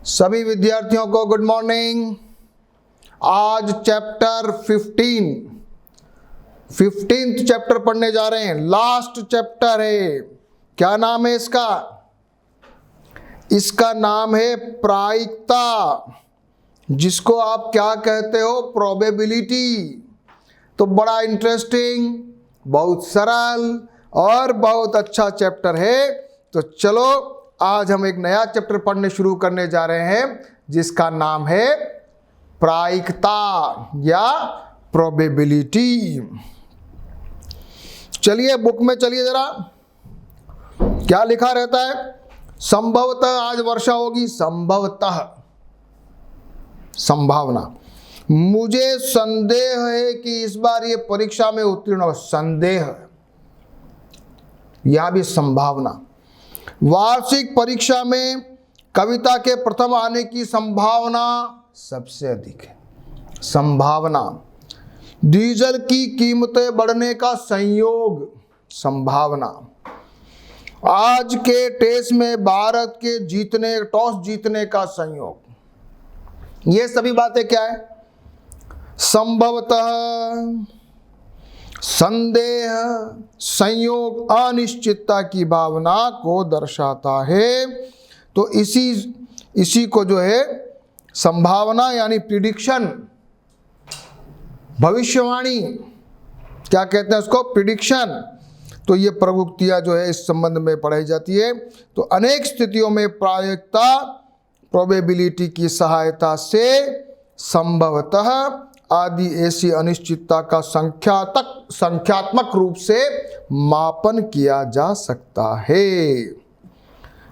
सभी विद्यार्थियों को गुड मॉर्निंग। आज चैप्टर 15th चैप्टर पढ़ने जा रहे हैं। लास्ट चैप्टर है। क्या नाम है इसका? इसका नाम है प्रायिकता, जिसको आप क्या कहते हो? प्रोबेबिलिटी। तो बड़ा इंटरेस्टिंग, बहुत सरल और बहुत अच्छा चैप्टर है। तो चलो आज हम एक नया चैप्टर पढ़ने शुरू करने जा रहे हैं, जिसका नाम है प्रायिकता या प्रोबेबिलिटी। चलिए बुक में चलिए जरा, क्या लिखा रहता है? संभवतः आज वर्षा होगी। संभवतः, संभावना। मुझे संदेह है कि इस बार ये परीक्षा में उत्तीर्ण होगा। संदेह, यह भी संभावना। वार्षिक परीक्षा में कविता के प्रथम आने की संभावना सबसे अधिक है। संभावना। डीजल की कीमतें बढ़ने का संयोग। संभावना। आज के टेस्ट में भारत के टॉस जीतने का संयोग। ये सभी बातें क्या है? संभवतः, संदेह, संयोग, अनिश्चितता की भावना को दर्शाता है। तो इसी को जो है संभावना यानी प्रिडिक्शन, भविष्यवाणी, क्या कहते हैं उसको? प्रिडिक्शन। तो ये प्रयुक्तियां जो है इस संबंध में पढ़ाई जाती है। तो अनेक स्थितियों में प्रायिकता, प्रोबेबिलिटी की सहायता से संभवतः आदि ऐसी अनिश्चितता का संख्यात्मक रूप से मापन किया जा सकता है।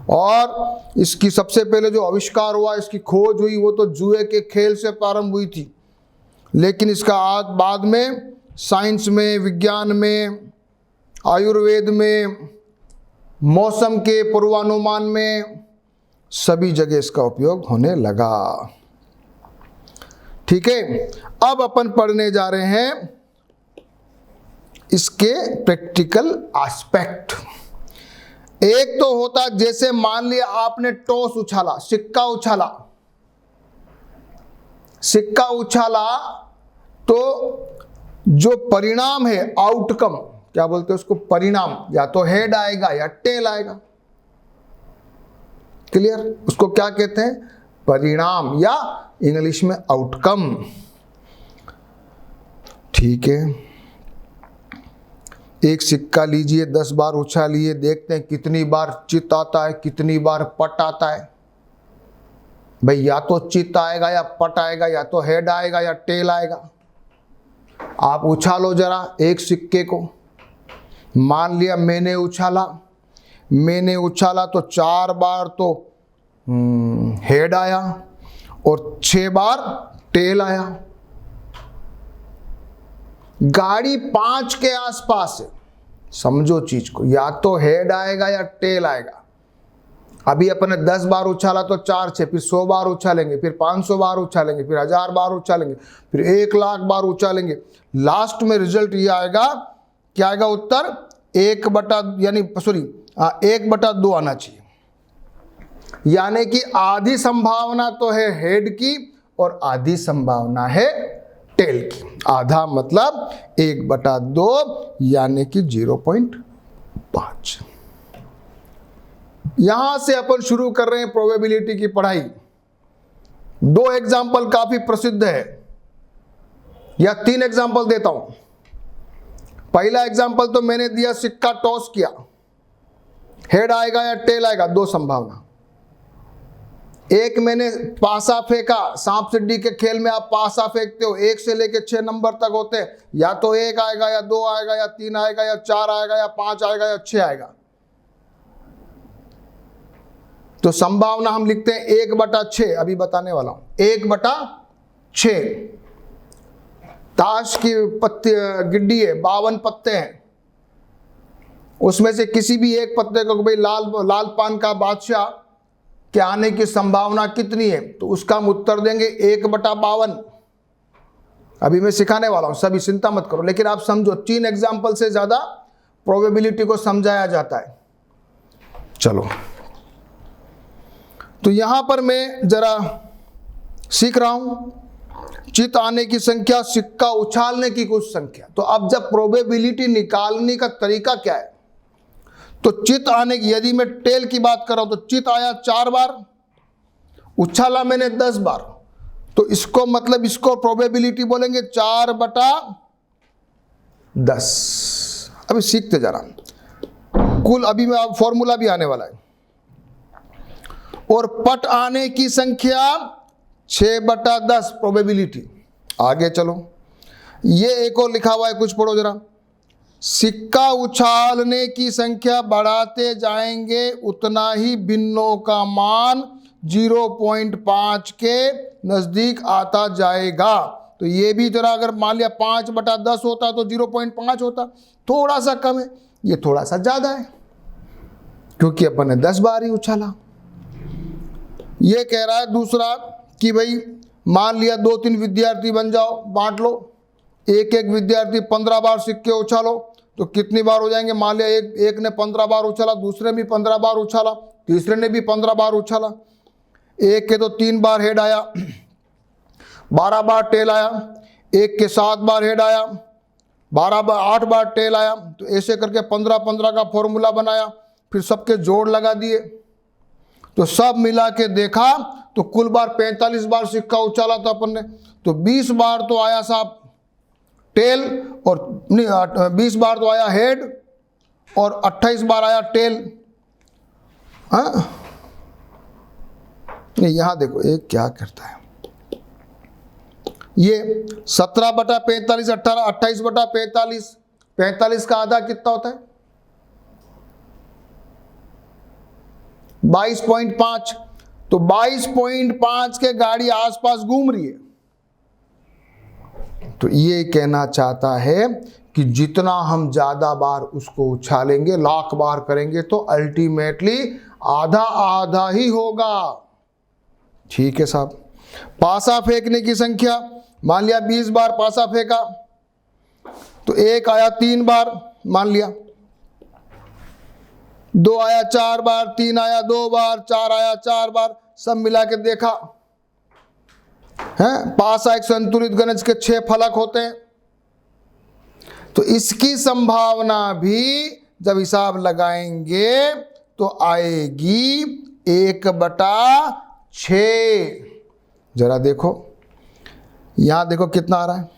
और इसकी सबसे पहले जो आविष्कार हुआ, इसकी खोज हुई, वो तो जुए के खेल से प्रारंभ हुई थी। लेकिन इसका बाद में साइंस में, विज्ञान में, आयुर्वेद में, मौसम के पूर्वानुमान में, सभी जगह इसका उपयोग होने लगा। ठीक है, अब अपन पढ़ने जा रहे हैं इसके प्रैक्टिकल एस्पेक्ट। एक तो होता, जैसे मान लिया आपने टॉस उछाला, सिक्का उछाला। सिक्का उछाला तो जो परिणाम है, आउटकम, क्या बोलते हैं उसको? परिणाम। या तो हेड आएगा या टेल आएगा। क्लियर? उसको क्या कहते हैं? परिणाम, या इंग्लिश में आउटकम। ठीक है, एक सिक्का लीजिए, 10 बार उछालिए, देखते हैं कितनी बार चित आता है, कितनी बार पट आता है। भाई या तो चित आएगा या पट आएगा, या तो हेड आएगा या टेल आएगा। आप उछालो जरा एक सिक्के को। मान लिया मैंने उछाला तो 4 बार तो हेड आया और 6 बार टेल आया। गाड़ी 5 के आसपास है, समझो चीज को, या तो हेड आएगा या टेल आएगा। अभी अपने 10 बार उछाला तो 4 6, फिर 100 बार उछालेंगे, फिर 500 बार उछालेंगे, फिर 1000 बार उछालेंगे, फिर 1,00,000 बार उछालेंगे। लास्ट में रिजल्ट ये आएगा, क्या आएगा उत्तर? 1/2 आना चाहिए। यानी कि आधी संभावना तो है हेड की और आधी संभावना है टेल की। आधा मतलब 1/2 यानी कि 0.5। यहां से अपन शुरू कर रहे हैं प्रोबेबिलिटी की पढ़ाई। 2 एग्जाम्पल काफी प्रसिद्ध है, या 3 एग्जाम्पल देता हूं। पहला एग्जाम्पल तो मैंने दिया, सिक्का टॉस किया, हेड आएगा या टेल आएगा, 2 संभावना। एक मैंने पासा फेंका, सांप सीढ़ी के खेल में आप पासा फेंकते हो, 1 से लेके 6 नंबर तक होते हैं। या तो 1 आएगा या 2 आएगा या 3 आएगा या 4 आएगा या 5 आएगा या 6 आएगा। तो संभावना हम लिखते हैं 1/6। अभी बताने वाला हूं, 1/6। ताश की गिड्डी है, 52 पत्ते हैं, उसमें से किसी भी एक पत्ते को भाई लाल पान का बादशाह के आने की संभावना कितनी है? तो उसका हम उत्तर देंगे 1/52। अभी मैं सिखाने वाला हूं, सभी चिंता मत करो, लेकिन आप समझो 3 एग्जाम्पल से ज्यादा प्रोबेबिलिटी को समझाया जाता है। चलो तो यहां पर मैं जरा सीख रहा हूं, चित आने की संख्या, सिक्का उछालने की कुछ संख्या। तो अब जब प्रोबेबिलिटी निकालने का तरीका क्या है, तो चित आने की, यदि मैं टेल की बात कर रहा हूं तो चित आया 4 बार, उछाला मैंने 10 बार, तो इसको मतलब इसको प्रोबेबिलिटी बोलेंगे 4/10। अभी सीखते जा रहा, कुल अभी में फॉर्मूला भी आने वाला है। और पट आने की संख्या 6/10 प्रोबेबिलिटी। आगे चलो, ये एक और लिखा हुआ है, कुछ पढ़ो जरा। सिक्का उछालने की संख्या बढ़ाते जाएंगे उतना ही भिन्नों का मान 0.5 के नजदीक आता जाएगा। तो ये भी जरा, अगर मान लिया 5/10 होता तो 0.5 होता, थोड़ा सा कम है, ये थोड़ा सा ज्यादा है क्योंकि अपन ने 10 बार ही उछाला। ये कह रहा है दूसरा कि भाई मान लिया 2-3 विद्यार्थी बन जाओ, बांट लो, एक एक विद्यार्थी 15 बार सिक्के उछालो, तो कितनी बार हो जाएंगे? मान लिया एक ने 15 बार उछाला, दूसरे भी 15 बार उछाला, तीसरे ने भी 15 बार उछाला, एक के तो 3 बार हेड आया, 12 बार टेल आया, एक के 7 बार हेड आया, 8 बार टेल आया। तो ऐसे करके 15-15 का फॉर्मूला बनाया, फिर सबके जोड़ लगा दिए, तो सब मिला के देखा तो कुल बार 45 बार सिक्का उछाला था अपन ने। तो 20 बार तो आया साहब टेल, और 20 बार तो आया हेड, और 28 बार आया टेल। हाँ, यहां देखो एक क्या करता है, ये 17/45, 18, 28/45, 45 का आधा कितना होता है? 22.5। तो 22.5 के गाड़ी आसपास घूम रही है। तो ये कहना चाहता है कि जितना हम ज्यादा बार उसको उछालेंगे, लाख बार करेंगे, तो अल्टीमेटली आधा आधा ही होगा। ठीक है साहब। पासा फेंकने की संख्या, मान लिया 20 बार पासा फेंका, तो एक आया 3 बार, मान लिया 2 आया 4 बार, 3 आया 2 बार, 4 आया 4 बार, सब मिला के देखा है। पासा एक संतुलित गणज के 6 फलक होते हैं, तो इसकी संभावना भी जब हिसाब लगाएंगे तो आएगी 1/6। जरा देखो, यहां देखो कितना आ रहा है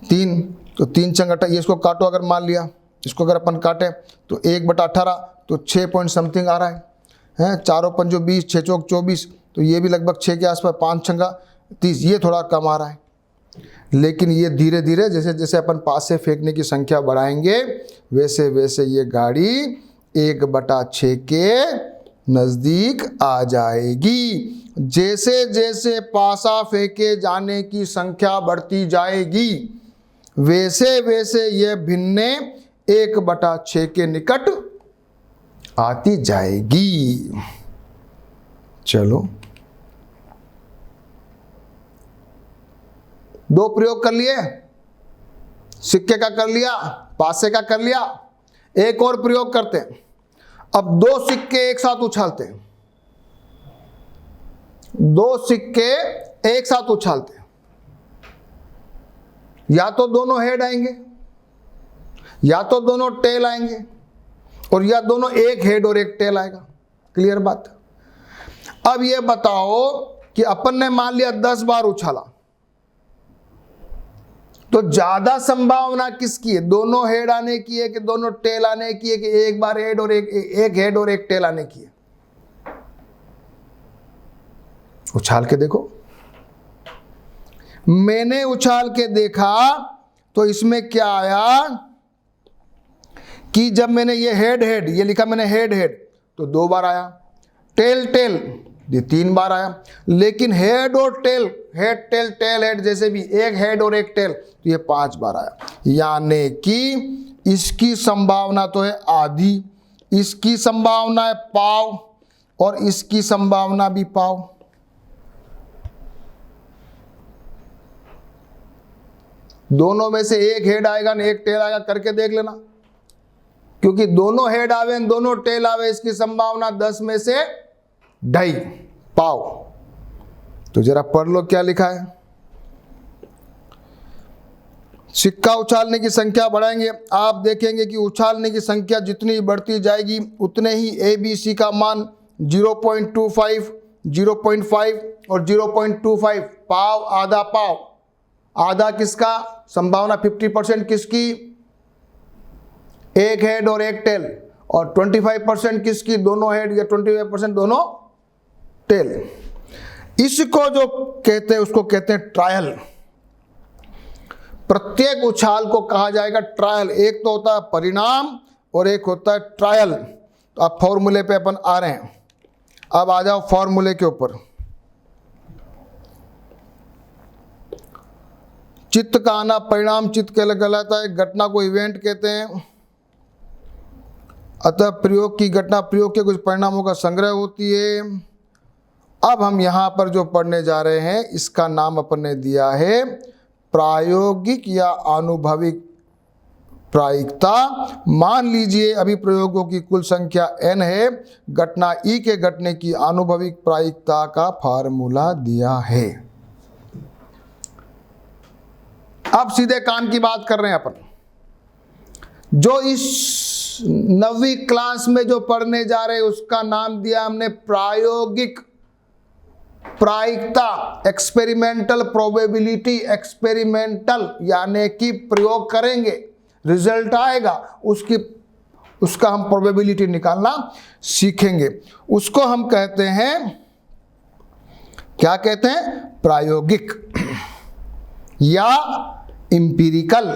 3, तो 3 चंगटा, ये इसको काटो, अगर मान लिया इसको अगर अपन काटे तो 1/18, तो 6 पॉइंट समथिंग आ रहा है। 4 पंजो 20, 6 चौक 24, तो ये भी लगभग 6 के आसपास, 5 छंगा 30, ये थोड़ा कम आ रहा है। लेकिन ये धीरे धीरे जैसे जैसे अपन पासे फेंकने की संख्या बढ़ाएंगे वैसे वैसे ये गाड़ी 1/6 के नज़दीक आ जाएगी। जैसे जैसे पासा फेंके जाने की संख्या बढ़ती जाएगी वैसे वैसे ये भिन्ने 1/6 के निकट आती जाएगी। चलो, 2 प्रयोग कर लिए, सिक्के का कर लिया, पासे का कर लिया, एक और प्रयोग करते हैं। अब 2 सिक्के एक साथ उछालते हैं, 2 सिक्के एक साथ उछालते हैं, या तो दोनों हेड आएंगे, या तो दोनों टेल आएंगे, और या दोनों एक हेड और एक टेल आएगा। क्लियर बात। अब ये बताओ कि अपन ने मान लिया 10 बार उछाला, तो ज्यादा संभावना किसकी है? दोनों हेड आने की है कि दोनों टेल आने की है, कि एक बार हेड और एक हेड और एक टेल आने की है? उछाल के देखो। मैंने उछाल के देखा तो इसमें क्या आया कि जब मैंने ये हेड हेड, ये लिखा मैंने हेड हेड, तो 2 बार आया, टेल टेल, ये 3 बार आया। लेकिन हेड और tail, head tail tail head, जैसे भी एक हेड और एक टेल, तो ये 5 बार आया। यानी कि इसकी संभावना तो है आधी, इसकी संभावना है पाव, और इसकी संभावना भी पाव। दोनों में से एक हेड आएगा ना एक टेल आएगा, करके देख लेना। क्योंकि दोनों हेड आवे दोनों टेल आवे, इसकी संभावना 10 में से 2.5 पाव। तो जरा पढ़ लो क्या लिखा है। सिक्का उछालने की संख्या बढ़ाएंगे, आप देखेंगे कि उछालने की संख्या जितनी बढ़ती जाएगी उतने ही ABC का मान 0.25, 0.5 और 0.25 पाव, आधा पाव। आधा किसका? संभावना 50% किसकी? एक हेड और एक टेल। और 25% किसकी? दोनों हेड या 25% दोनों टेल। इसको जो कहते हैं उसको कहते हैं ट्रायल। प्रत्येक उछाल को कहा जाएगा ट्रायल। एक तो होता है परिणाम और एक होता है ट्रायल। तो अब फॉर्मूले पे अपन आ रहे हैं। अब आ जाओ फॉर्मूले के ऊपर। चित्त का आना परिणाम चित्त कहलाता है, घटना को इवेंट कहते हैं। अतः प्रयोग की घटना प्रयोग के कुछ परिणामों का संग्रह होती है। अब हम यहां पर जो पढ़ने जा रहे हैं इसका नाम अपन ने दिया है प्रायोगिक या आनुभविक प्रायिकता। मान लीजिए अभी प्रयोगों की कुल संख्या n है, घटना E के घटने की आनुभविक प्रायिकता का फार्मूला दिया है। अब सीधे काम की बात कर रहे हैं अपन। जो इस 9वीं क्लास में जो पढ़ने जा रहे हैं उसका नाम दिया हमने प्रायोगिक प्रायिकता, एक्सपेरिमेंटल प्रोबेबिलिटी। एक्सपेरिमेंटल यानी कि प्रयोग करेंगे, रिजल्ट आएगा, उसका हम प्रोबेबिलिटी निकालना सीखेंगे। उसको हम कहते हैं, क्या कहते हैं? प्रायोगिक या इंपीरिकल।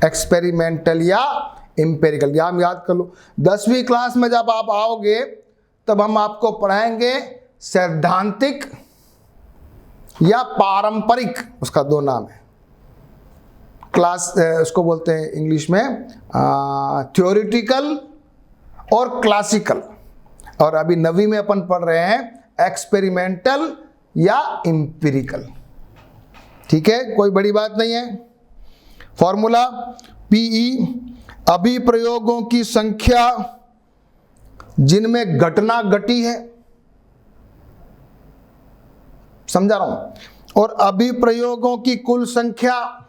एक्सपेरिमेंटल या इंपेरिकल, याद कर लो। 10वीं क्लास में जब आप आओगे तब हम आपको पढ़ाएंगे सैद्धांतिक या पारंपरिक, उसका 2 नाम है। क्लास उसको बोलते हैं इंग्लिश में थ्योरेटिकल और क्लासिकल। और अभी 9वीं में अपन पढ़ रहे हैं एक्सपेरिमेंटल या इंपेरिकल। ठीक है, कोई बड़ी बात नहीं है। फॉर्मूला PE अभिप्रयोगों की संख्या जिनमें घटना घटी है, समझा रहा हूं, और अभिप्रयोगों की कुल संख्या,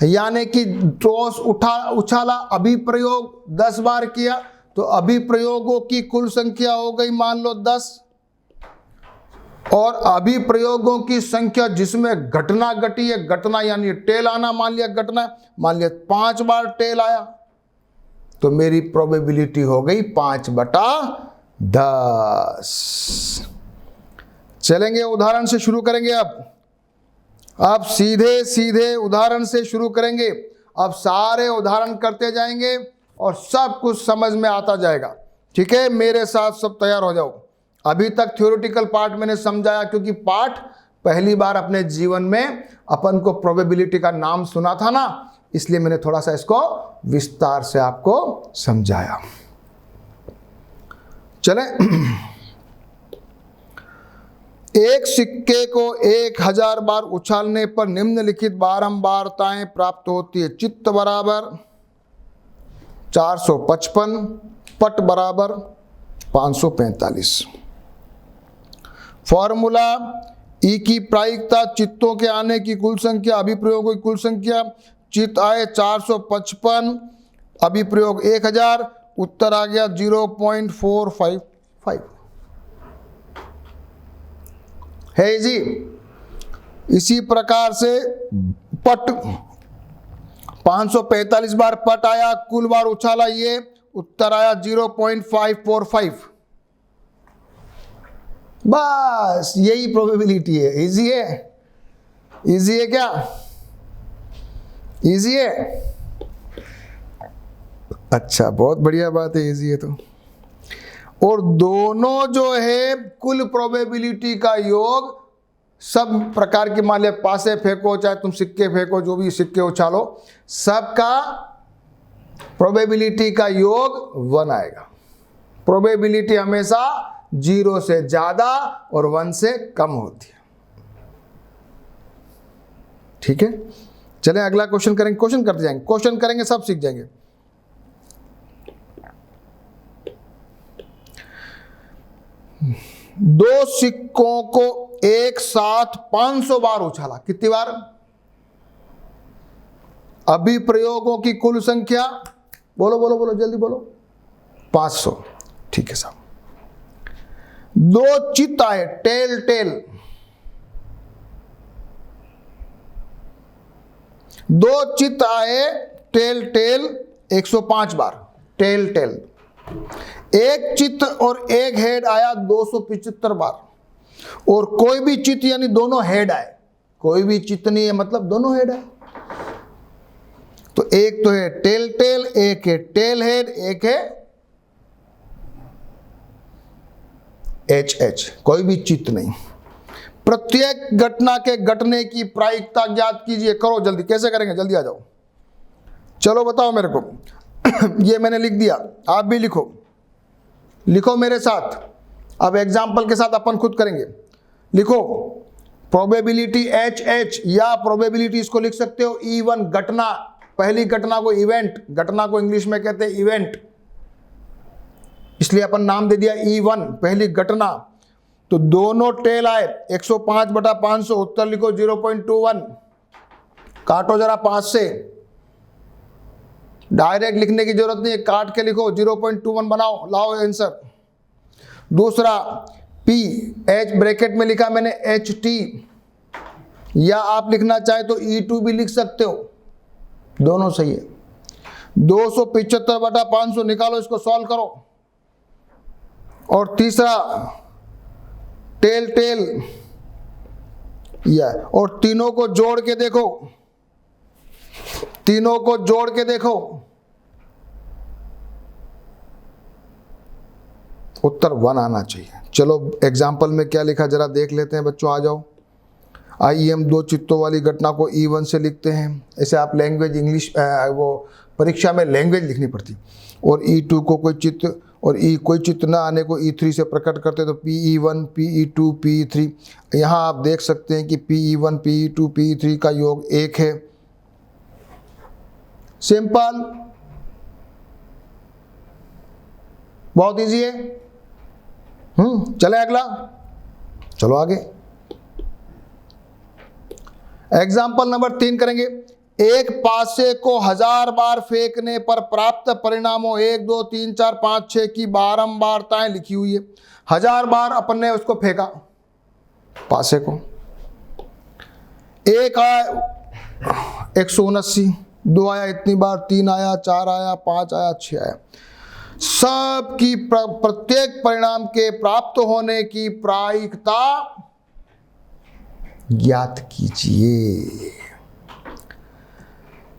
यानी कि ट्रॉस उछाला, अभिप्रयोग 10 बार किया तो अभिप्रयोगों की कुल संख्या हो गई मान लो 10। और अभिप्रयोगों की संख्या जिसमें घटना घटी है, घटना यानी टेल आना, मान लिया घटना, मान लिया 5 बार टेल आया, तो मेरी प्रोबेबिलिटी हो गई 5/10। चलेंगे उदाहरण से शुरू करेंगे। अब सीधे उदाहरण से शुरू करेंगे। अब सारे उदाहरण करते जाएंगे और सब कुछ समझ में आता जाएगा। ठीक है, मेरे साथ सब तैयार हो जाओ। अभी तक थ्योरेटिकल पार्ट मैंने समझाया, क्योंकि पार्ट पहली बार अपने जीवन में अपन को प्रोबेबिलिटी का नाम सुना था ना, इसलिए मैंने थोड़ा सा इसको विस्तार से आपको समझाया। चलें। एक सिक्के को 1000 बार उछालने पर निम्नलिखित बारंबारताएं प्राप्त होती है। चित्त बराबर 455, पट बराबर 545। फॉर्मूला E की प्रायिकता चित्तों के आने की कुल संख्या, अभिप्रयोगों की कुल संख्या। चित्त आए 455, अभिप्रयोग 1000, उत्तर आ गया 0.455 है जी। इसी प्रकार से पट 545 बार पट आया, कुल बार उछाला ये, उत्तर आया 0.545। बस यही प्रोबेबिलिटी है। इजी है? इजी है क्या? इजी है? अच्छा, बहुत बढ़िया बात है, इजी है तो। और दोनों जो है कुल प्रोबेबिलिटी का योग, सब प्रकार के, मान लिया पासे फेंको, चाहे तुम सिक्के फेंको, जो भी सिक्के उछालो, सबका प्रोबेबिलिटी का योग 1 आएगा। प्रोबेबिलिटी हमेशा 0 से ज्यादा और 1 से कम होती है। ठीक है, चलें अगला क्वेश्चन करेंगे। क्वेश्चन करते जाएंगे, क्वेश्चन करेंगे, सब सीख जाएंगे। दो सिक्कों को एक साथ 500 बार उछाला। कितनी बार? अभिप्रयोगों की कुल संख्या बोलो बोलो बोलो जल्दी बोलो। 500। ठीक है साहब। दो चित्त आए टेल टेल, दो चित्त आए टेल टेल 105 बार टेल टेल। एक चित्त और एक हेड आया 275 बार। और कोई भी चित्त यानी दोनों हेड आए, कोई भी चित्त नहीं है मतलब दोनों हेड आए। तो एक तो है टेल टेल, एक है टेल हेड, एक है एच एच, कोई भी चित्त नहीं। प्रत्येक घटना के घटने की प्रायिकता ज्ञात कीजिए। करो जल्दी, कैसे करेंगे? जल्दी आ जाओ, चलो बताओ मेरे को। ये मैंने लिख दिया, आप भी लिखो, लिखो मेरे साथ। अब एग्जाम्पल के साथ अपन खुद करेंगे। लिखो प्रोबेबिलिटी एच एच, या प्रोबेबिलिटी इसको लिख सकते हो E1 घटना, पहली घटना को इवेंट, घटना को इंग्लिश में कहते हैं इवेंट, इसलिए अपन नाम दे दिया E1 पहली घटना। तो दोनों टेल आए 105/500, उत्तर लिखो 0.21। काटो जरा 5 से, डायरेक्ट लिखने की जरूरत नहीं है, काट के लिखो 0.21 बनाओ, लाओ आंसर। दूसरा P H ब्रैकेट में लिखा मैंने HT, या आप लिखना चाहे तो E2 भी लिख सकते हो, दोनों सही है। 275/500 निकालो, इसको सॉल्व करो। और तीसरा टेल टेल, या और तीनों को जोड़ के देखो, तीनों को जोड़ के देखो, उत्तर 1 आना चाहिए। चलो एग्जाम्पल में क्या लिखा जरा देख लेते हैं बच्चों, आ जाओ। आइए हम दो चित्तों वाली घटना को E1 से लिखते हैं। ऐसे आप लैंग्वेज इंग्लिश वो परीक्षा में लैंग्वेज लिखनी पड़ती। और E2 को कोई चित्त और कोई चित्त ना आने को E3 से प्रकट करते तो PE1 PE2 PE3। यहाँ आप देख सकते हैं कि PE1 PE2 PE3 का योग 1 है। सिंपल, बहुत इजी है। चले अगला, चलो आगे। एग्जाम्पल नंबर 3 करेंगे। एक पासे को 1000 बार फेंकने पर प्राप्त परिणामों 1 2 3 4 5 6 की बारंबारताएं लिखी हुई है। 1000 बार अपन ने उसको फेंका पासे को। एक आया 179, 2 आया इतनी बार, 3 आया, 4 आया, 5 आया, 6 आया। सब की प्रत्येक परिणाम के प्राप्त होने की प्रायिकता ज्ञात कीजिए।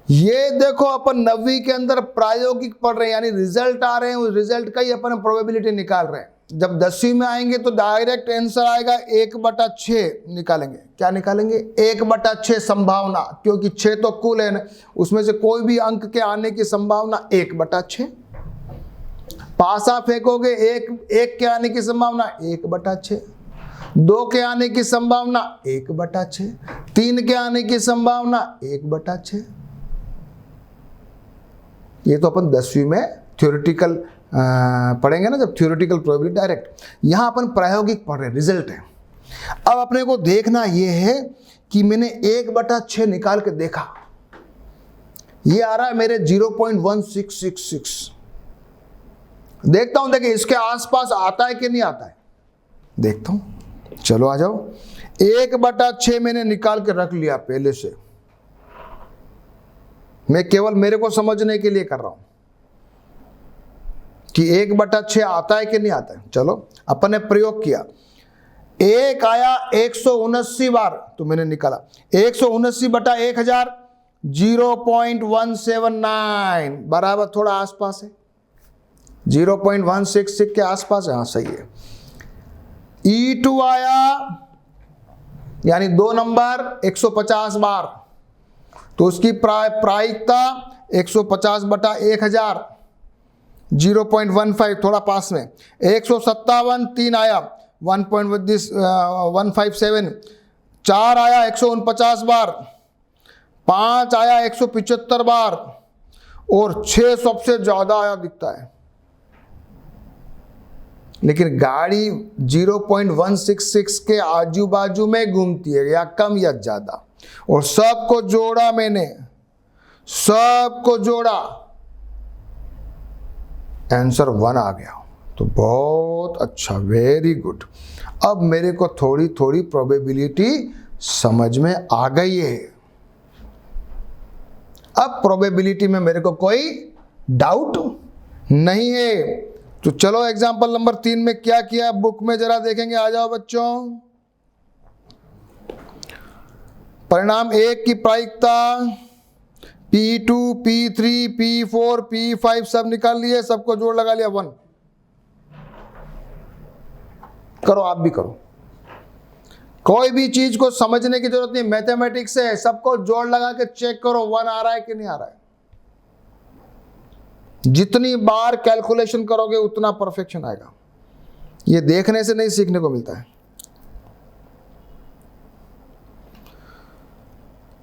ये देखो अपन 9वीं के अंदर प्रायोगिक पढ़ रहे हैं, यानी रिजल्ट आ रहे हैं, उस रिजल्ट का ही अपन प्रोबेबिलिटी निकाल रहे हैं। जब 10वीं में आएंगे तो डायरेक्ट आंसर आएगा 1/6 निकालेंगे। क्या निकालेंगे? 1/6 संभावना, क्योंकि 6 तो कुल है ना, उसमें से कोई भी अंक के आने की संभावना 1/6। पासा फेंकोगे, एक के आने की संभावना 1/6, 2 के आने की संभावना 1/6, 3 के आने की संभावना 1/6। ये तो अपन 10वीं में थ्योरेटिकल पढ़ेंगे ना, जब थ्योरेटिकल प्रोबेबिलिटी डायरेक्ट। यहां अपन प्रायोगिक पढ़ रहे हैं, रिजल्ट है। अब अपने को देखना यह है कि मैंने 1/6 निकाल के देखा, ये आ रहा है मेरे 0.1666। देखता हूं, देखिए इसके आसपास आता है कि नहीं आता है, देखता हूं। चलो आ जाओ। 1/6 मैंने निकाल के रख लिया पहले से, मैं केवल मेरे को समझने के लिए कर रहा हूं कि 1/6 आता है कि नहीं आता है। चलो अपन ने प्रयोग किया, एक आया 179 बार, तो मैंने निकाला 179/1000 0.179 बराबर, थोड़ा आसपास है, 0.166 के आसपास है। हाँ सही है। E2 आया यानी 2 नंबर 150 बार, तो उसकी प्रायिकता 150/1000 0.15, थोड़ा पास में। 157 3 आया 1.157, 4 आया 149 बार, 5 आया 175 बार, और 6 सबसे ज्यादा आया दिखता है। लेकिन गाड़ी 0.166 के आजू बाजू में घूमती है, या कम या ज्यादा, और सबको जोड़ा, मैंने सबको जोड़ा, आंसर 1 आ गया। तो बहुत अच्छा, वेरी गुड। अब मेरे को थोड़ी थोड़ी प्रोबेबिलिटी समझ में आ गई है। अब प्रोबेबिलिटी में मेरे को कोई डाउट नहीं है। तो चलो एग्जांपल नंबर 3 में क्या किया बुक में जरा देखेंगे। आ जाओ बच्चों। परिणाम 1 की प्रायिकता P2, P3, P4, P5 सब निकाल लिए, सबको जोड़ लगा लिया 1। करो, आप भी करो। कोई भी चीज को समझने की जरूरत नहीं, मैथमेटिक्स है, सबको जोड़ लगा के चेक करो 1 आ रहा है कि नहीं आ रहा है। जितनी बार कैलकुलेशन करोगे उतना परफेक्शन आएगा। ये देखने से नहीं सीखने को मिलता है।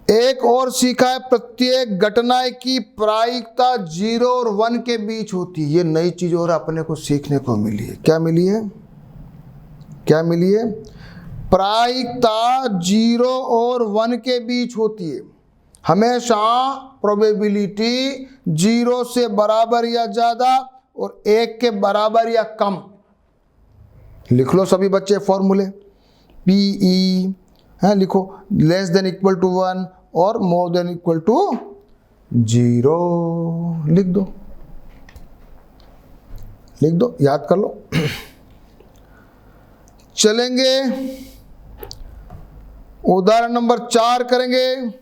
एक और सीखा है, प्रत्येक घटना की प्रायिकता 0 और 1 के बीच होती है। ये नई चीज और अपने को सीखने को मिली है। क्या मिली है? क्या मिली है? प्रायिकता 0 और 1 के बीच होती है। हमेशा प्रोबेबिलिटी 0 से बराबर या ज्यादा और 1 के बराबर या कम। लिख लो सभी बच्चे फॉर्मूले। PE है, लिखो लेस देन इक्वल टू 1 और मोर देन इक्वल टू 0। लिख दो, लिख दो, याद कर लो। चलेंगे उदाहरण नंबर 4 करेंगे।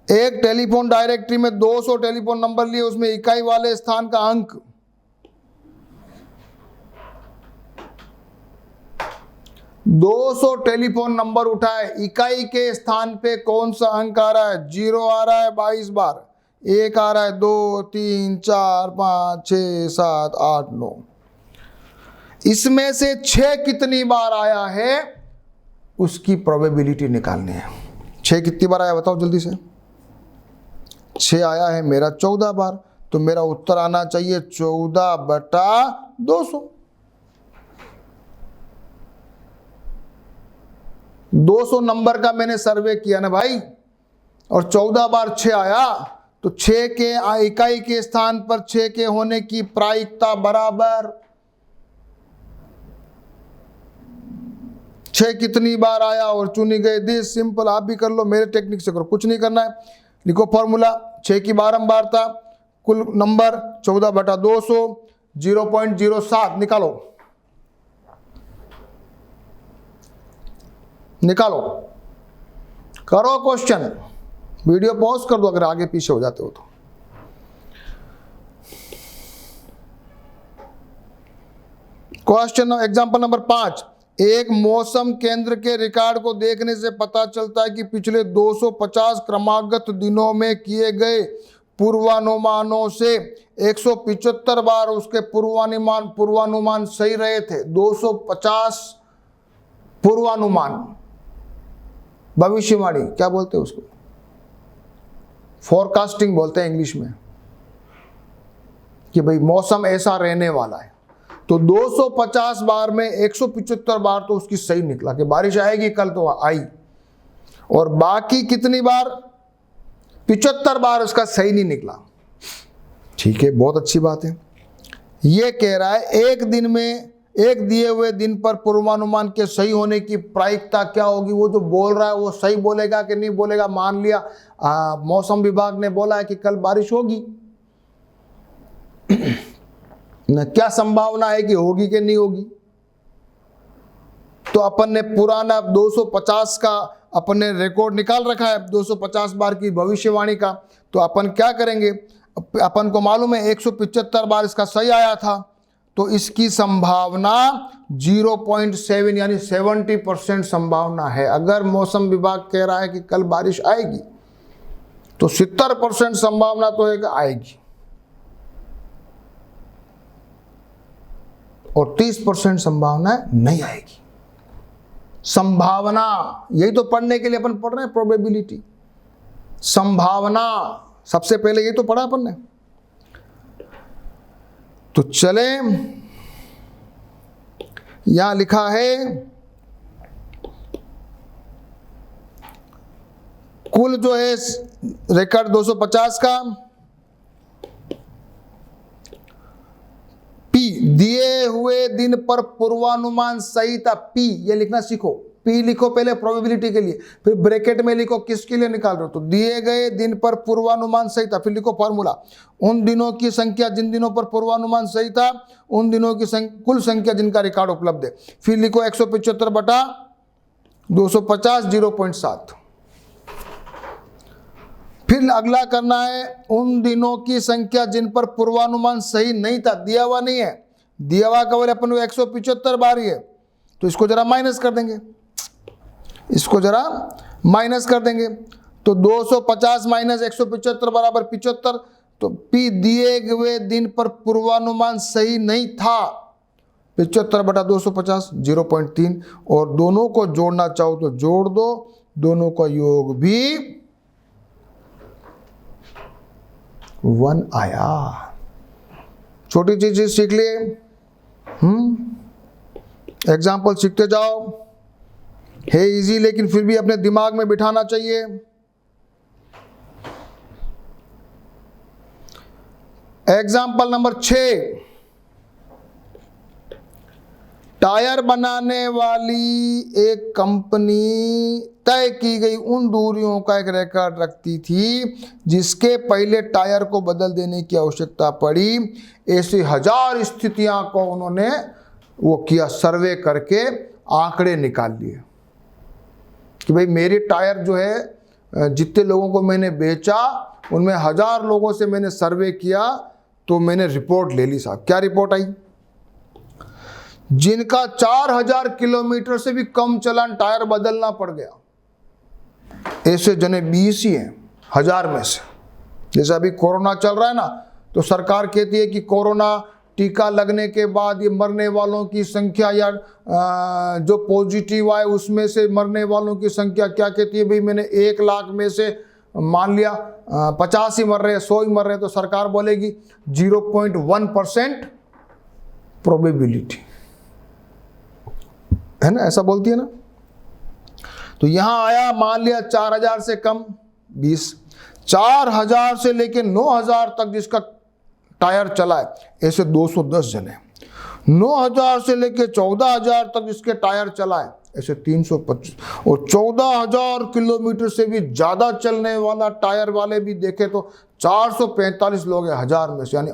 एक टेलीफोन डायरेक्टरी में 200 टेलीफोन नंबर लिए, उसमें इकाई वाले स्थान का अंक 200 टेलीफोन नंबर उठाए, इकाई के स्थान पे कौन सा अंक आ रहा है? 0 आ रहा है 22 बार, 1 आ रहा है 2, 3, 4, 5, 6, 7, 8, 9। इसमें से 6 कितनी बार आया है उसकी प्रोबेबिलिटी निकालनी है। 6 कितनी बार आया बताओ जल्दी से। 6 आया है मेरा 14 बार, तो मेरा उत्तर आना चाहिए 14/200। 200 नंबर का मैंने सर्वे किया ना भाई, और 14 बार 6 आया, तो 6 के इकाई के स्थान पर 6 के होने की प्रायिकता बराबर 6 कितनी बार आया और चुनी गई। दिस सिंपल, आप भी कर लो, मेरे टेक्निक से करो, कुछ नहीं करना है। लिखो फॉर्मूला, 6 की बारंबारता, कुल नंबर 14/200, 0.07 निकालो, निकालो, करो क्वेश्चन। वीडियो पॉज कर दो अगर आगे पीछे हो जाते हो तो। Question example number 5। एक मौसम केंद्र के रिकॉर्ड को देखने से पता चलता है कि पिछले 250 क्रमागत दिनों में किए गए पूर्वानुमानों से 175 बार उसके पूर्वानुमान सही रहे थे। 250 पूर्वानुमान, भविष्यवाणी क्या बोलते हैं उसको? फोरकास्टिंग बोलते हैं इंग्लिश में, कि भाई मौसम ऐसा रहने वाला है। तो 250 बार में 175 बार तो उसकी सही निकला कि बारिश आएगी कल, तो आई। और बाकी कितनी बार? 75 बार उसका सही नहीं निकला। ठीक है, बहुत अच्छी बात है। ये कह रहा है एक दिन में, एक दिए हुए दिन पर पूर्वानुमान के सही होने की प्रायिकता क्या होगी। वो जो बोल रहा है वो सही बोलेगा कि नहीं बोलेगा। मान लिया मौसम विभाग ने बोला है कि कल बारिश होगी, न क्या संभावना है कि होगी कि नहीं होगी। तो अपन ने पुराना 250 का अपन ने रिकॉर्ड निकाल रखा है, 250 बार की भविष्यवाणी का। तो अपन क्या करेंगे, अपन को मालूम है 175 बार इसका सही आया था, तो इसकी संभावना 0.7 यानी 70% संभावना है। अगर मौसम विभाग कह रहा है कि कल बारिश आएगी, तो 70% संभावना तो है कि आएगी, और 30% संभावना नहीं आएगी। संभावना, यही तो पढ़ने के लिए अपन पढ़ रहे हैं, प्रोबेबिलिटी, संभावना, सबसे पहले यही तो पढ़ा अपन ने। तो चले यहां लिखा है कुल जो है रिकॉर्ड 250 का, पी दिए हुए दिन पर पूर्वानुमान सही था। पी ये लिखना सीखो, पी लिखो पहले प्रोबेबिलिटी के लिए, फिर ब्रैकेट में लिखो किसके लिए निकाल रहे हो। तो दिए गए दिन पर पूर्वानुमान सही था, फिर लिखो फॉर्मूला, उन दिनों की संख्या जिन दिनों पर पूर्वानुमान सही था, उन दिनों की कुल संख्या जिनका रिकॉर्ड उपलब्ध है। फिर लिखो 175 बटा 250 0.7। फिर अगला करना है उन दिनों की संख्या जिन पर पूर्वानुमान सही नहीं था। दिया हुआ नहीं है, दिया हुआ केवल अपन को 175 बार ही है, तो इसको जरा माइनस कर देंगे, इसको जरा माइनस कर देंगे। तो 250 माइनस 175 बराबर 75। तो पी दिए हुए दिन पर पूर्वानुमान सही नहीं था, 75 बटा 250 0.3। और दोनों को जोड़ना चाहो तो जोड़ दो, दोनों का योग भी 1 आया। छोटी चीज सीख लिए, एग्जाम्पल सीखते जाओ, है इजी लेकिन फिर भी अपने दिमाग में बिठाना चाहिए। एग्जाम्पल नंबर 6, टायर बनाने वाली एक कंपनी तय की गई उन दूरियों का एक रिकॉर्ड रखती थी जिसके पहले टायर को बदल देने की आवश्यकता पड़ी। ऐसी 1000 स्थितियां को उन्होंने वो किया, सर्वे करके आंकड़े निकाल लिए कि भाई मेरे टायर जो है जितने लोगों को मैंने बेचा उनमें 1000 लोगों से मैंने सर्वे किया, तो मैंने रिपोर्ट ले ली। साहब क्या रिपोर्ट आई? जिनका 4000 किलोमीटर से भी कम चलान टायर बदलना पड़ गया, ऐसे जने 20 ही हैं 1000 में से। जैसे अभी कोरोना चल रहा है ना, तो सरकार कहती है कि कोरोना टीका लगने के बाद ये मरने वालों की संख्या या जो पॉजिटिव आए उसमें से मरने वालों की संख्या क्या कहती है, भाई मैंने 1 लाख में से मान लिया 50 ही मर रहे हैं, 100 ही मर रहे हैं, तो सरकार बोलेगी 0.1% प्रोबेबिलिटी है ना, ऐसा बोलती है ना। तो यहां आया मान लिया 4000 से कम 20, 4000 से लेके 9000 तक जिसका टायर चला है, ऐसे 210 जने। 9000 से लेके 14000 तक जिसके टायर चला है, ऐसे 325। और 14000 किलोमीटर से भी ज्यादा चलने वाला टायर वाले भी देखे तो 445 लोग हैं 1000 में से, यानी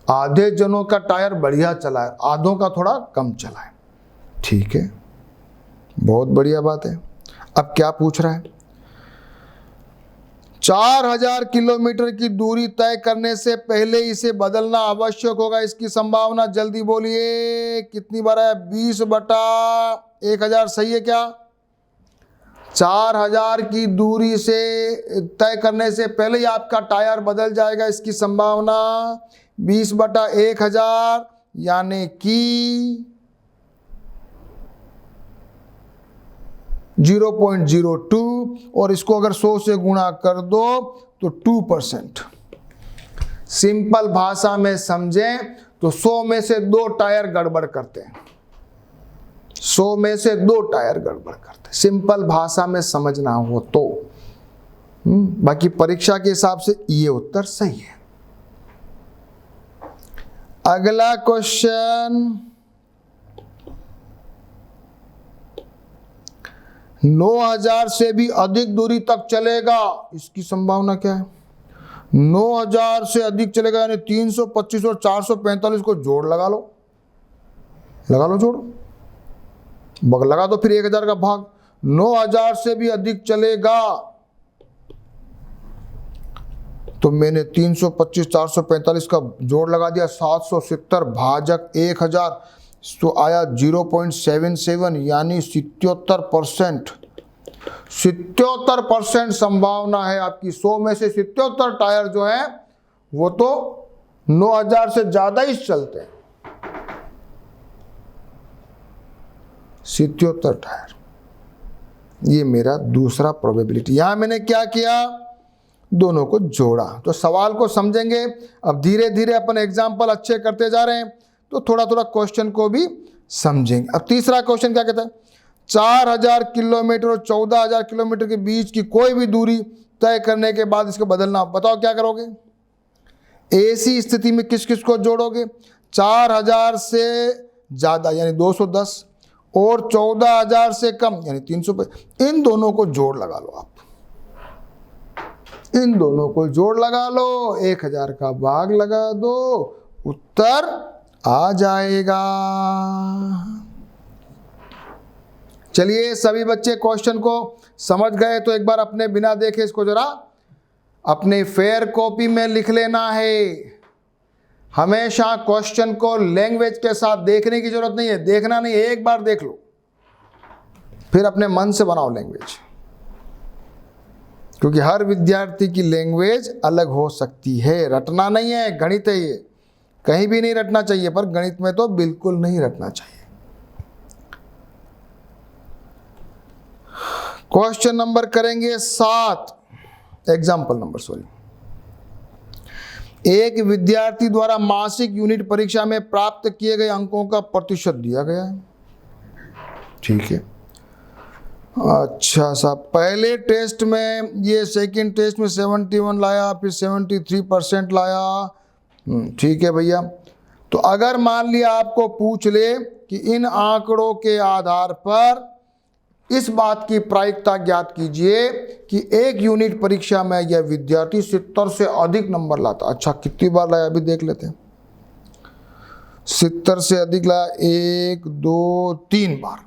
आधे जनों का टायर बढ़िया चला है, आधों का थोड़ा कम चला है। ठीक है, बहुत बढ़िया बात है। अब क्या पूछ रहा है? 4000 किलोमीटर की दूरी तय करने से पहले इसे बदलना आवश्यक होगा, इसकी संभावना जल्दी बोलिए कितनी बार है? 20 बटा 1000 सही है क्या? 4000 की दूरी से तय करने से पहले ही आपका टायर बदल जाएगा, इसकी संभावना 20 बटा 1000 यानी कि 0.02, और इसको अगर 100 से गुणा कर दो तो 2%। सिंपल भाषा में समझें तो 100 में से 2 टायर गड़बड़ करते हैं, 100 में से 2 टायर गड़बड़ करते हैं, सिंपल भाषा में समझना हो तो। बाकी परीक्षा के हिसाब से ये उत्तर सही है। अगला क्वेश्चन, 9000 से भी अधिक दूरी तक चलेगा, इसकी संभावना क्या है? 9000 से अधिक चलेगा यानी 325 और 445 को जोड़ लगा लो, जोड़ो, लगा दो, फिर 1000 का भाग। 9000 से भी अधिक चलेगा तो मैंने 325 445 का जोड़ लगा दिया, 770 भाजक 1000 तो आया 0.77 यानी 77%। 77% संभावना है आपकी। 100 में से 77 टायर जो है वो तो 9000 से ज्यादा ही चलते हैं। 77 टायर, ये मेरा दूसरा प्रोबेबिलिटी। यहां मैंने क्या किया? दोनों को जोड़ा। तो सवाल को समझेंगे। अब धीरे धीरे अपन एग्जाम्पल अच्छे करते जा रहे हैं। तो थोड़ा थोड़ा क्वेश्चन को भी समझेंगे। अब तीसरा क्वेश्चन क्या कहता है, 4000 किलोमीटर और 14000 किलोमीटर के बीच की कोई भी दूरी तय करने के बाद इसको बदलना, बताओ क्या करोगे। ऐसी स्थिति में किस किस को जोड़ोगे, 4000 से ज़्यादा यानी 210 और 14000 से कम यानी 300, इन दोनों को जोड़ लगा लो आप, इन दोनों को जोड़ लगा लो, 1000 का भाग लगा दो, उत्तर आ जाएगा। चलिए सभी बच्चे क्वेश्चन को समझ गए तो एक बार अपने बिना देखे इसको जरा अपने फेयर कॉपी में लिख लेना है। हमेशा क्वेश्चन को लैंग्वेज के साथ देखने की जरूरत नहीं है, देखना नहीं, एक बार देख लो फिर अपने मन से बनाओ लैंग्वेज, क्योंकि हर विद्यार्थी की लैंग्वेज अलग हो सकती है। रटना नहीं है, गणित है ये, कहीं भी नहीं रटना चाहिए, पर गणित में तो बिल्कुल नहीं रटना चाहिए। क्वेश्चन नंबर करेंगे 7, एग्जाम्पल नंबर एक विद्यार्थी द्वारा मासिक यूनिट परीक्षा में प्राप्त किए गए अंकों का प्रतिशत दिया गया है। ठीक है, अच्छा साहब, पहले टेस्ट में ये, सेकंड टेस्ट में 71 लाया, फिर 73% लाया। ठीक है भैया, तो अगर मान लिया आपको पूछ ले कि इन आंकड़ों के आधार पर इस बात की प्रायिकता ज्ञात कीजिए कि एक यूनिट परीक्षा में यह विद्यार्थी 70 से अधिक नंबर लाता। अच्छा, कितनी बार लाया अभी देख लेते हैं। 70 से अधिक लाया, 1 2 3 बार।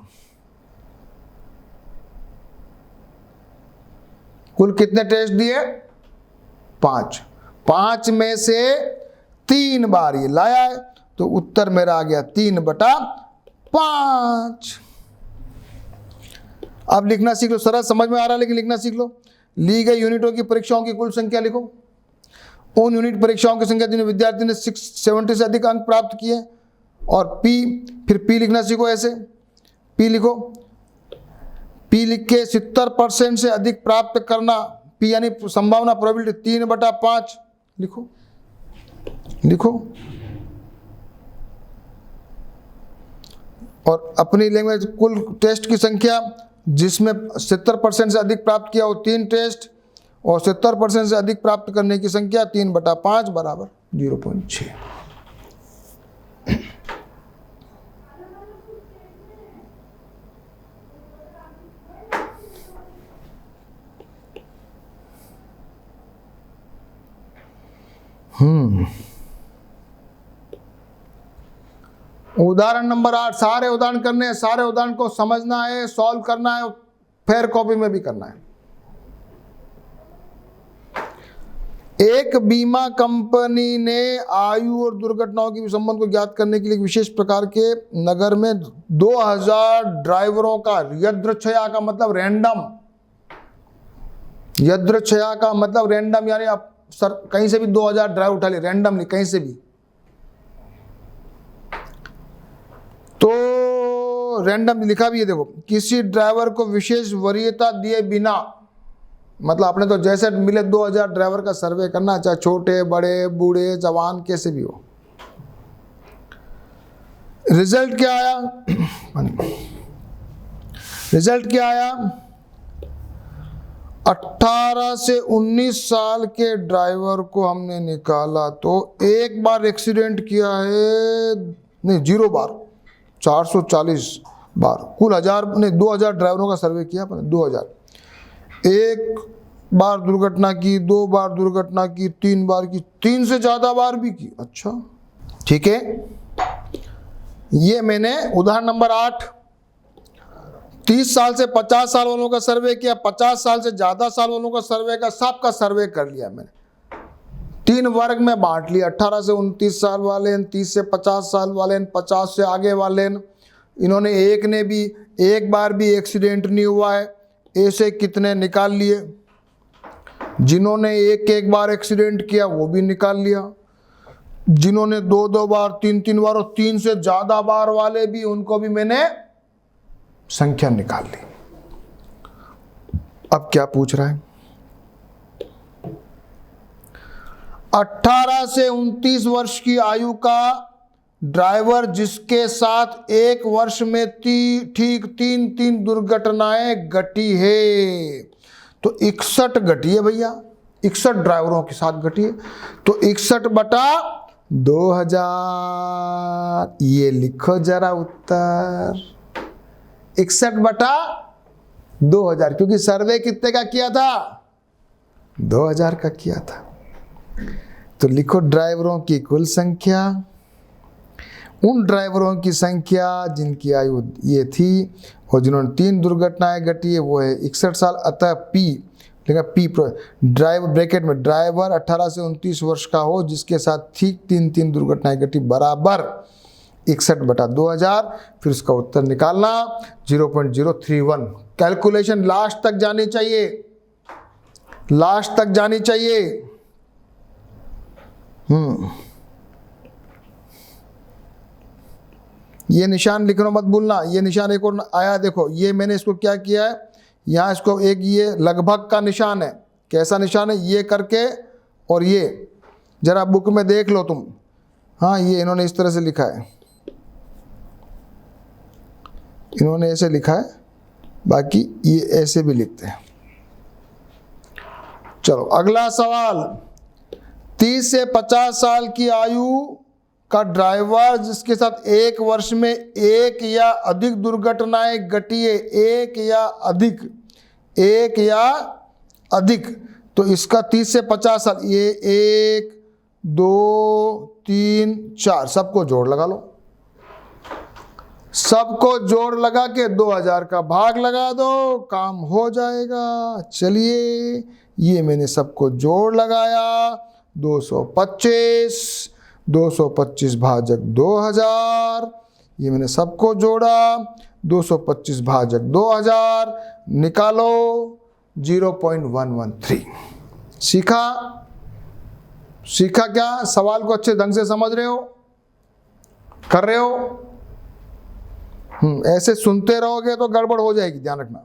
कुल कितने टेस्ट दिए, 5। 5 में से 3 बार ये लाया है, तो उत्तर मेरा आ गया 3/5। अब लिखना सीख लो, सरल समझ में आ रहा है लेकिन लिखना सीख लो। ली गई यूनिटों की परीक्षाओं की कुल संख्या लिखो, उन यूनिट परीक्षाओं की संख्या जिन्हें विद्यार्थी ने 670 से अधिक अंक प्राप्त किए, और पी, फिर पी लिखना सीखो। ऐसे पी लिखो, पी लिख के 70% से अधिक प्राप्त करना, पी यानी संभावना, प्रोबेबिलिटी 3/5 लिखो, लिखो। और अपनी लैंग्वेज कुल टेस्ट की संख्या जिसमें 70% से अधिक प्राप्त किया वो 3 टेस्ट, और 70% से अधिक प्राप्त करने की संख्या 3/5 बराबर 0.6। उदाहरण नंबर 8, सारे उदाहरण करने हैं, सारे उदाहरण को समझना है, सॉल्व करना है, फेयर कॉपी में भी करना है। एक बीमा कंपनी ने आयु और दुर्घटनाओं के संबंध को ज्ञात करने के लिए विशेष प्रकार के नगर में 2000 ड्राइवरों का, यदृच्छया का मतलब रैंडम, यदृच्छया का मतलब रैंडम, यानी आप सर कहीं से भी 2000 ड्राइवर उठा ले, रैंडम नहीं, कहीं से भी। तो रैंडम लिखा भी है, देखो, किसी ड्राइवर को विशेष वरीयता दिए बिना, मतलब आपने तो जैसे मिले 2000 ड्राइवर का सर्वे करना, चाहे छोटे बड़े बूढ़े जवान कैसे भी हो। रिजल्ट क्या आया, रिजल्ट क्या आया, 18 से 19 साल के ड्राइवर को हमने निकाला तो एक बार एक्सीडेंट किया है, नहीं 0 बार, 440 बार, कुल 2000 ड्राइवरों का सर्वे किया अपने, 2000। 1 बार दुर्घटना की, 2 बार दुर्घटना की, 3 बार की, 3 से ज़्यादा बार भी की। अच्छा ठीक है, ये मैंने उदाहरण नंबर 8, 30 साल से 50 साल वालों का सर्वे किया, 50 साल से ज़्यादा साल वालों का सर्वे का, सबका सर्वे कर लिया मैंने, 3 वर्ग में बांट लिया, 18 से 29 साल वाले, 30 से 50 साल वाले, 50 से आगे वाले। इन्होंने एक ने भी एक बार भी एक्सीडेंट नहीं हुआ है, ऐसे कितने निकाल लिए। जिन्होंने एक बार एक्सीडेंट किया वो भी निकाल लिया, जिन्होंने 2 बार, 3 बार और 3 से ज़्यादा बार वाले भी, उनको भी मैंने संख्या निकाल ली। अब क्या पूछ रहा है, 18 से 29 वर्ष की आयु का ड्राइवर जिसके साथ एक वर्ष में ठीक 3 दुर्घटनाएं घटी है। तो 61 घटी है भैया, 61 ड्राइवरों के साथ घटी है। तो 61/2000, ये लिखो जरा उत्तर 61/2000, क्योंकि सर्वे कितने का किया था? 2000 का किया था। तो लिखो ड्राइवरों की कुल संख्या, उन ड्राइवरों की संख्या जिनकी आयु ये थी और जिन्होंने 3 दुर्घटनाएं घटी है वो है 61 साल। अतः पी लिखा, पी ड्राइवर ब्रैकेट में ड्राइवर 18 से 29 वर्ष का हो जिसके साथ ठीक 3 दुर्घटनाएं घटी बराबर 61/2000। फिर उसका उत्तर निकालना 0.031। कैलकुलेशन लास्ट तक जानी चाहिए, लास्ट तक जानी चाहिए। ये निशान लिखना मत भूलना। ये निशान एक और आया, देखो ये मैंने इसको क्या किया है, यहाँ इसको एक ये लगभग का निशान है। कैसा निशान है? ये करके और ये जरा बुक में देख लो तुम। हाँ, ये इन्होंने इस तरह से लिखा है, इन्होंने ऐसे लिखा है, बाकी ये ऐसे भी लिखते हैं। चलो अगला सवाल। 30 से 50 साल की आयु का ड्राइवर जिसके साथ एक वर्ष में एक या अधिक दुर्घटनाएं घटी है, एक या अधिक, तो इसका 30 से 50 साल, ये 1 2 3 4 सबको जोड़ लगा लो। सबको जोड़ लगा के 2000 का भाग लगा दो, काम हो जाएगा। चलिए ये मैंने सबको जोड़ लगाया, 225 भाजक 2000, ये मैंने सबको जोड़ा, 225 भाजक 2000, निकालो 0.113। सीखा क्या? सवाल को अच्छे ढंग से समझ रहे हो, कर रहे हो? ऐसे सुनते रहोगे तो गड़बड़ हो जाएगी, ध्यान रखना।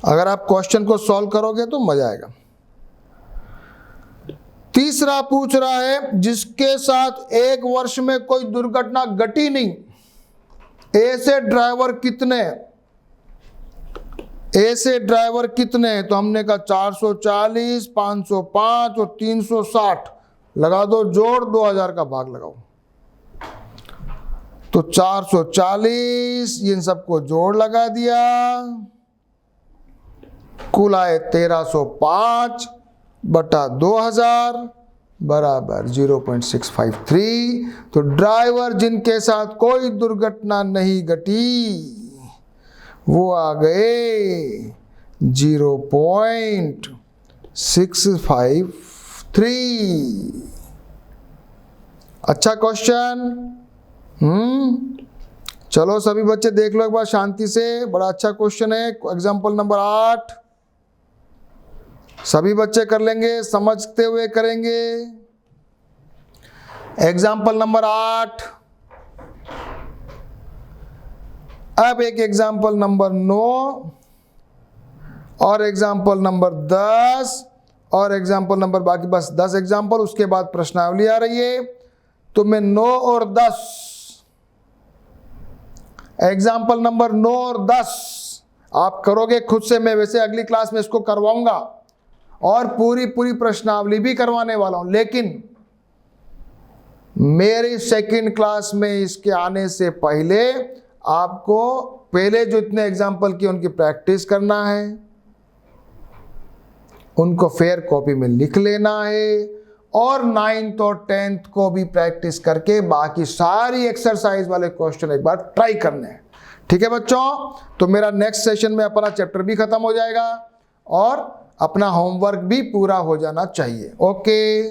अगर आप क्वेश्चन को सॉल्व करोगे तो मजा आएगा। तीसरा पूछ रहा है जिसके साथ एक वर्ष में कोई दुर्घटना घटी नहीं, ऐसे ड्राइवर कितने? तो हमने कहा 440, 505 और 360 लगा दो जोड़, 2000 का भाग लगाओ। तो 440, इन सबको जोड़ लगा दिया, कुल आए 1305/2000 बराबर 0.653। तो ड्राइवर जिनके साथ कोई दुर्घटना नहीं घटी वो आ गए 0.653। अच्छा क्वेश्चन। चलो सभी बच्चे देख लो एक बार शांति से, बड़ा अच्छा क्वेश्चन है। एग्जाम्पल नंबर 8 सभी बच्चे कर लेंगे, समझते हुए करेंगे। Example number 8। अब एक एग्जाम्पल नंबर 9 और एग्जाम्पल नंबर 10 और एग्जाम्पल नंबर, बाकी बस 10 एग्जाम्पल, उसके बाद प्रश्नावली आ रही है। तो मैं 9 और 10, एग्जाम्पल नंबर 9 और 10 आप करोगे खुद से। मैं वैसे अगली क्लास में इसको करवाऊंगा और पूरी प्रश्नावली भी करवाने वाला हूं, लेकिन मेरी सेकंड क्लास में इसके आने से पहले आपको पहले जो इतने एग्जाम्पल किए उनकी प्रैक्टिस करना है, उनको फेयर कॉपी में लिख लेना है और 9th और 10th को भी प्रैक्टिस करके बाकी सारी एक्सरसाइज वाले क्वेश्चन एक बार ट्राई करने हैं। ठीक है बच्चों? तो मेरा नेक्स्ट सेशन में अपना चैप्टर भी खत्म हो जाएगा और अपना होमवर्क भी पूरा हो जाना चाहिए। ओके।